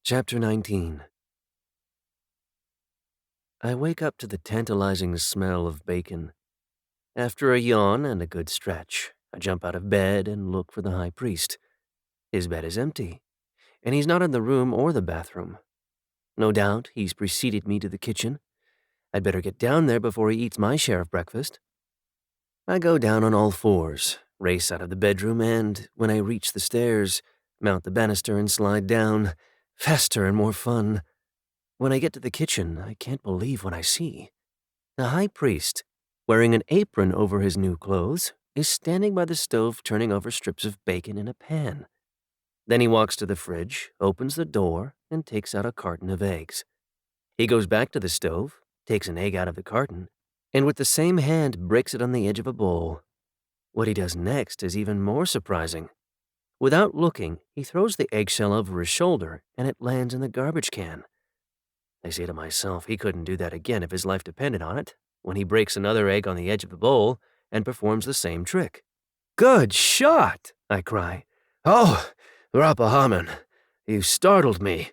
Chapter 19. I wake up to the tantalizing smell of bacon. After a yawn and a good stretch, I jump out of bed and look for the high priest. His bed is empty, and he's not in the room or the bathroom. No doubt he's preceded me to the kitchen. I'd better get down there before he eats my share of breakfast. I go down on all fours, race out of the bedroom, and when I reach the stairs, mount the banister and slide down. Faster and more fun. When I get to the kitchen, I can't believe what I see. The high priest, wearing an apron over his new clothes, is standing by the stove turning over strips of bacon in a pan. Then he walks to the fridge, opens the door, and takes out a carton of eggs. He goes back to the stove, takes an egg out of the carton, and with the same hand breaks it on the edge of a bowl. What he does next is even more surprising. Without looking, he throws the eggshell over his shoulder, and it lands in the garbage can. I say to myself he couldn't do that again if his life depended on it, when he breaks another egg on the edge of the bowl and performs the same trick. "Good shot!" I cry. "Oh, Rappahamon, you startled me.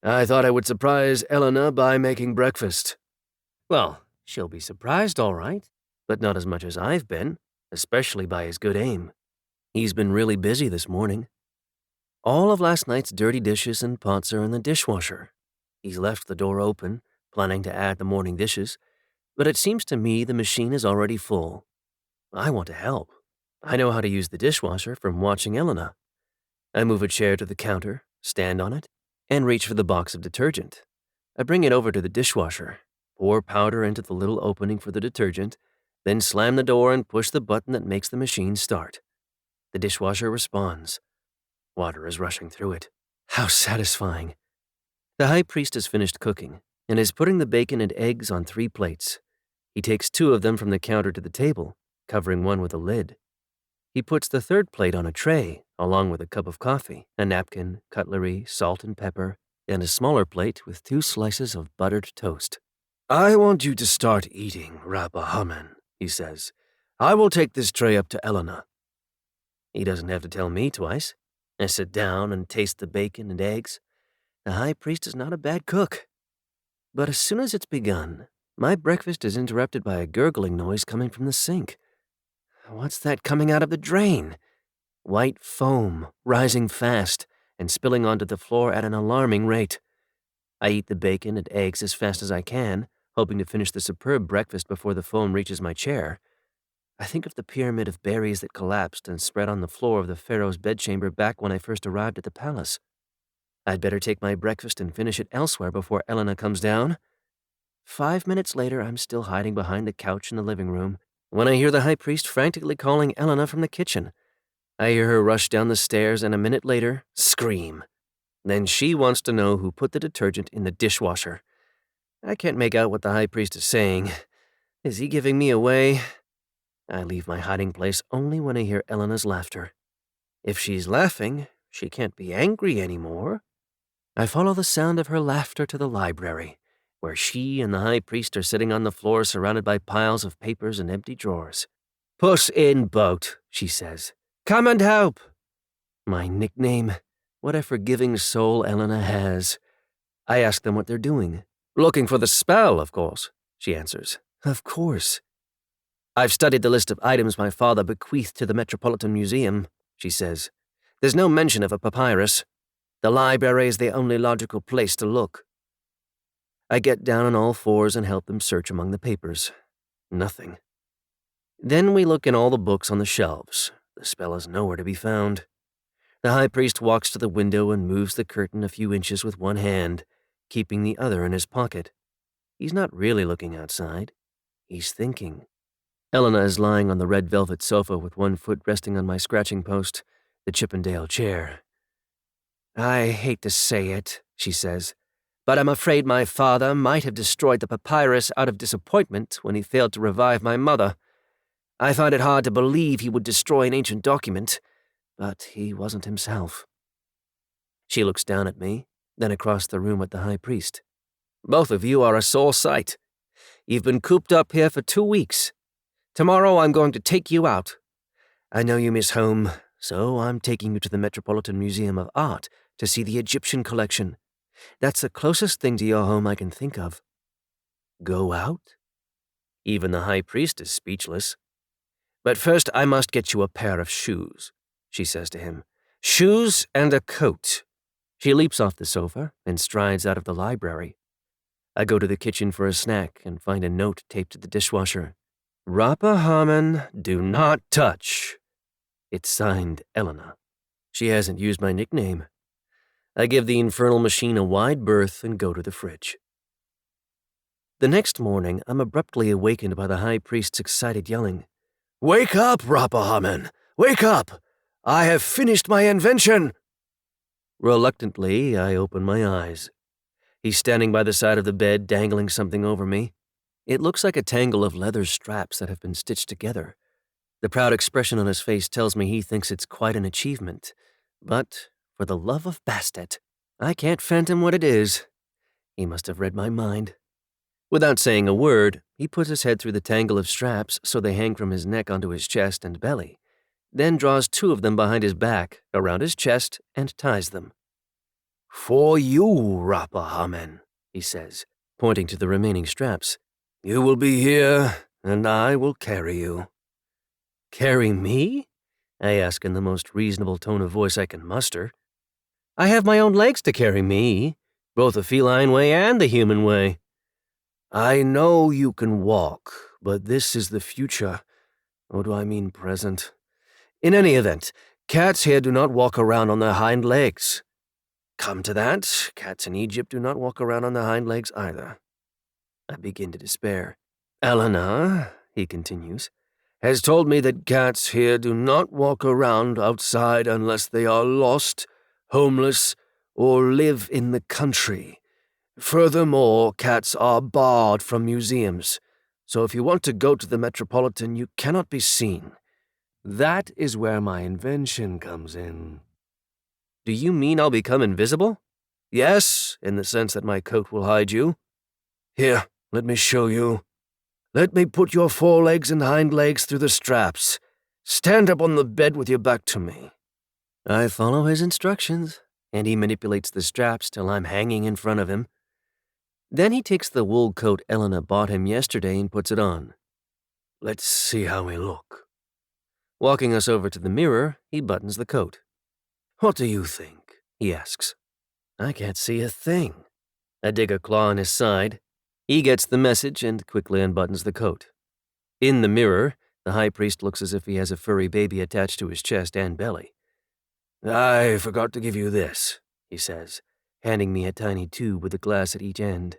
I thought I would surprise Elena by making breakfast." Well, she'll be surprised all right, but not as much as I've been, especially by his good aim. He's been really busy this morning. All of last night's dirty dishes and pots are in the dishwasher. He's left the door open, planning to add the morning dishes, but it seems to me the machine is already full. I want to help. I know how to use the dishwasher from watching Elena. I move a chair to the counter, stand on it, and reach for the box of detergent. I bring it over to the dishwasher, pour powder into the little opening for the detergent, then slam the door and push the button that makes the machine start. The dishwasher responds. Water is rushing through it. How satisfying. The high priest has finished cooking and is putting the bacon and eggs on 3 plates. He takes 2 of them from the counter to the table, covering one with a lid. He puts the 3rd plate on a tray, along with a cup of coffee, a napkin, cutlery, salt and pepper, and a smaller plate with 2 slices of buttered toast. "I want you to start eating, Rappahamon," he says. "I will take this tray up to Elena." He doesn't have to tell me twice. I sit down and taste the bacon and eggs. The high priest is not a bad cook. But as soon as it's begun, my breakfast is interrupted by a gurgling noise coming from the sink. What's that coming out of the drain? White foam, rising fast and spilling onto the floor at an alarming rate. I eat the bacon and eggs as fast as I can, hoping to finish the superb breakfast before the foam reaches my chair. I think of the pyramid of berries that collapsed and spread on the floor of the pharaoh's bedchamber back when I first arrived at the palace. I'd better take my breakfast and finish it elsewhere before Elena comes down. 5 minutes later, I'm still hiding behind the couch in the living room when I hear the high priest frantically calling Elena from the kitchen. I hear her rush down the stairs and a minute later, scream. Then she wants to know who put the detergent in the dishwasher. I can't make out what the high priest is saying. Is he giving me away? I leave my hiding place only when I hear Elena's laughter. If she's laughing, she can't be angry anymore. I follow the sound of her laughter to the library, where she and the high priest are sitting on the floor surrounded by piles of papers and empty drawers. "Puss in boat," she says. "Come and help." My nickname. What a forgiving soul Elena has. I ask them what they're doing. "Looking for the spell, of course," she answers. "Of course." "I've studied the list of items my father bequeathed to the Metropolitan Museum," she says. "There's no mention of a papyrus. The library is the only logical place to look." I get down on all fours and help them search among the papers. Nothing. Then we look in all the books on the shelves. The spell is nowhere to be found. The high priest walks to the window and moves the curtain a few inches with one hand, keeping the other in his pocket. He's not really looking outside. He's thinking. Elena is lying on the red velvet sofa with one foot resting on my scratching post, the Chippendale chair. "I hate to say it," she says, "but I'm afraid my father might have destroyed the papyrus out of disappointment when he failed to revive my mother. I find it hard to believe he would destroy an ancient document, but he wasn't himself." She looks down at me, then across the room at the high priest. "Both of you are a sore sight. You've been cooped up here for 2 weeks. Tomorrow I'm going to take you out. I know you miss home, so I'm taking you to the Metropolitan Museum of Art to see the Egyptian collection. That's the closest thing to your home I can think of. Go out? Even the high priest is speechless. But first I must get you a pair of shoes, she says to him. Shoes and a coat. She leaps off the sofa and strides out of the library. I go to the kitchen for a snack and find a note taped to the dishwasher. Rappahamon, do not touch. It's signed Elena. She hasn't used my nickname. I give the infernal machine a wide berth and go to the fridge. The next morning, I'm abruptly awakened by the high priest's excited yelling. Wake up, Rappahamon! Wake up! I have finished my invention! Reluctantly, I open my eyes. He's standing by the side of the bed, dangling something over me. It looks like a tangle of leather straps that have been stitched together. The proud expression on his face tells me he thinks it's quite an achievement. But, for the love of Bastet, I can't fathom what it is. He must have read my mind. Without saying a word, he puts his head through the tangle of straps so they hang from his neck onto his chest and belly, then draws 2 of them behind his back, around his chest, and ties them. For you, Rappahamon, he says, pointing to the remaining straps. You will be here, and I will carry you. Carry me? I ask in the most reasonable tone of voice I can muster. I have my own legs to carry me, both the feline way and the human way. I know you can walk, but this is the future. Or do I mean present? In any event, cats here do not walk around on their hind legs. Come to that, cats in Egypt do not walk around on their hind legs either. I begin to despair. Elena, he continues, has told me that cats here do not walk around outside unless they are lost, homeless, or live in the country. Furthermore, cats are barred from museums, so if you want to go to the Metropolitan, you cannot be seen. That is where my invention comes in. Do you mean I'll become invisible? Yes, in the sense that my coat will hide you. Here, let me show you. Let me put your forelegs and hind legs through the straps. Stand up on the bed with your back to me. I follow his instructions, and he manipulates the straps till I'm hanging in front of him. Then he takes the wool coat Elena bought him yesterday and puts it on. Let's see how we look. Walking us over to the mirror, he buttons the coat. What do you think? He asks. I can't see a thing. I dig a claw in his side. He gets the message and quickly unbuttons the coat. In the mirror, the high priest looks as if he has a furry baby attached to his chest and belly. I forgot to give you this, he says, handing me a tiny tube with a glass at each end.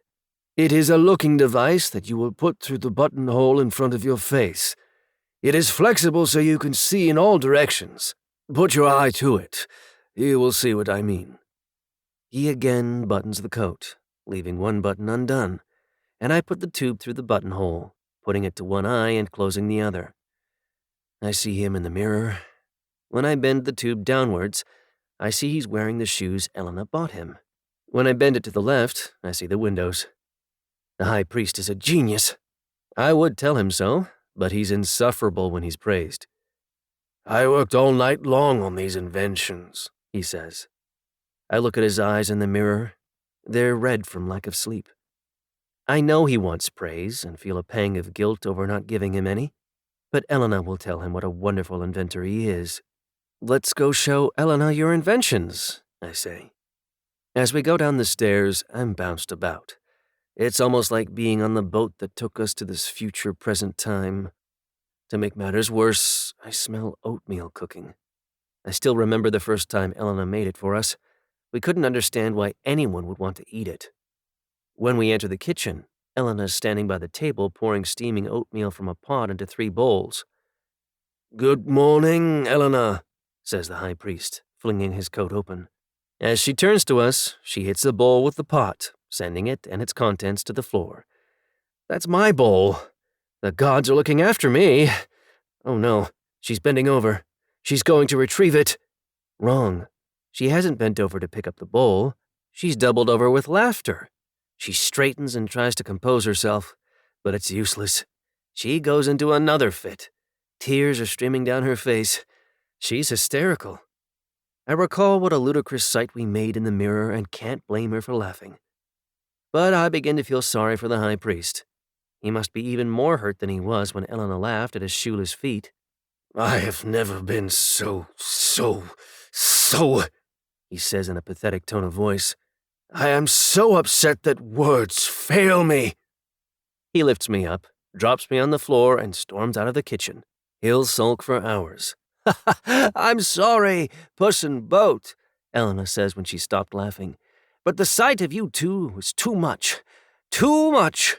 It is a looking device that you will put through the buttonhole in front of your face. It is flexible so you can see in all directions. Put your eye to it. You will see what I mean. He again buttons the coat, leaving one button undone, and I put the tube through the buttonhole, putting it to one eye and closing the other. I see him in the mirror. When I bend the tube downwards, I see he's wearing the shoes Elena bought him. When I bend it to the left, I see the windows. The high priest is a genius. I would tell him so, but he's insufferable when he's praised. I worked all night long on these inventions, he says. I look at his eyes in the mirror. They're red from lack of sleep. I know he wants praise and feel a pang of guilt over not giving him any, but Elena will tell him what a wonderful inventor he is. Let's go show Elena your inventions, I say. As we go down the stairs, I'm bounced about. It's almost like being on the boat that took us to this future present time. To make matters worse, I smell oatmeal cooking. I still remember the first time Elena made it for us. We couldn't understand why anyone would want to eat it. When we enter the kitchen, Elena's standing by the table pouring steaming oatmeal from a pot into 3 bowls. Good morning, Elena, says the high priest, flinging his coat open. As she turns to us, she hits the bowl with the pot, sending it and its contents to the floor. That's my bowl. The gods are looking after me. Oh no, she's bending over. She's going to retrieve it. Wrong. She hasn't bent over to pick up the bowl. She's doubled over with laughter. She straightens and tries to compose herself, but it's useless. She goes into another fit. Tears are streaming down her face. She's hysterical. I recall what a ludicrous sight we made in the mirror and can't blame her for laughing. But I begin to feel sorry for the high priest. He must be even more hurt than he was when Elena laughed at his shoeless feet. I have never been so, he says in a pathetic tone of voice. I am so upset that words fail me. He lifts me up, drops me on the floor, and storms out of the kitchen. He'll sulk for hours. I'm sorry, Puss in Boat, Elena says when she stopped laughing. But the sight of you two was too much. Too much.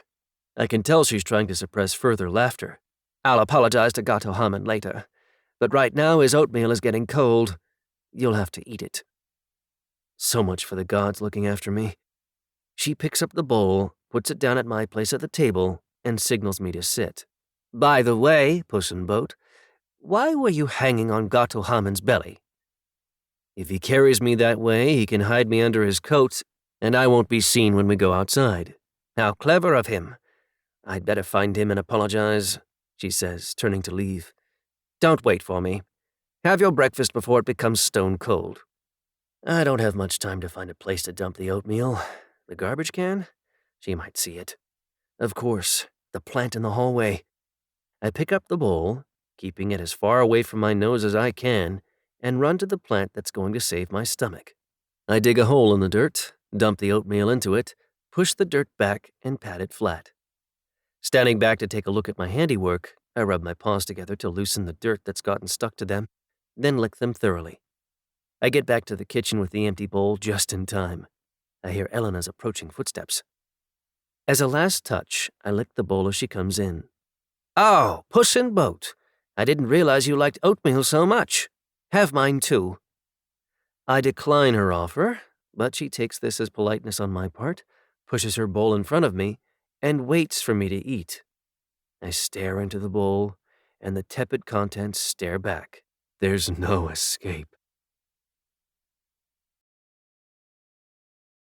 I can tell she's trying to suppress further laughter. I'll apologize to Gato Hammond later. But right now his oatmeal is getting cold. You'll have to eat it. So much for the gods looking after me. She picks up the bowl, puts it down at my place at the table, and signals me to sit. By the way, Puss in Boat, why were you hanging on Gato Hammond's belly? If he carries me that way, he can hide me under his coat, and I won't be seen when we go outside. How clever of him. I'd better find him and apologize, she says, turning to leave. Don't wait for me. Have your breakfast before it becomes stone cold. I don't have much time to find a place to dump the oatmeal. The garbage can? She might see it. Of course, the plant in the hallway. I pick up the bowl, keeping it as far away from my nose as I can, and run to the plant that's going to save my stomach. I dig a hole in the dirt, dump the oatmeal into it, push the dirt back, and pat it flat. Standing back to take a look at my handiwork, I rub my paws together to loosen the dirt that's gotten stuck to them, then lick them thoroughly. I get back to the kitchen with the empty bowl just in time. I hear Elena's approaching footsteps. As a last touch, I lick the bowl as she comes in. Oh, Puss in Boat. I didn't realize you liked oatmeal so much. Have mine too. I decline her offer, but she takes this as politeness on my part, pushes her bowl in front of me, and waits for me to eat. I stare into the bowl, and the tepid contents stare back. There's no escape.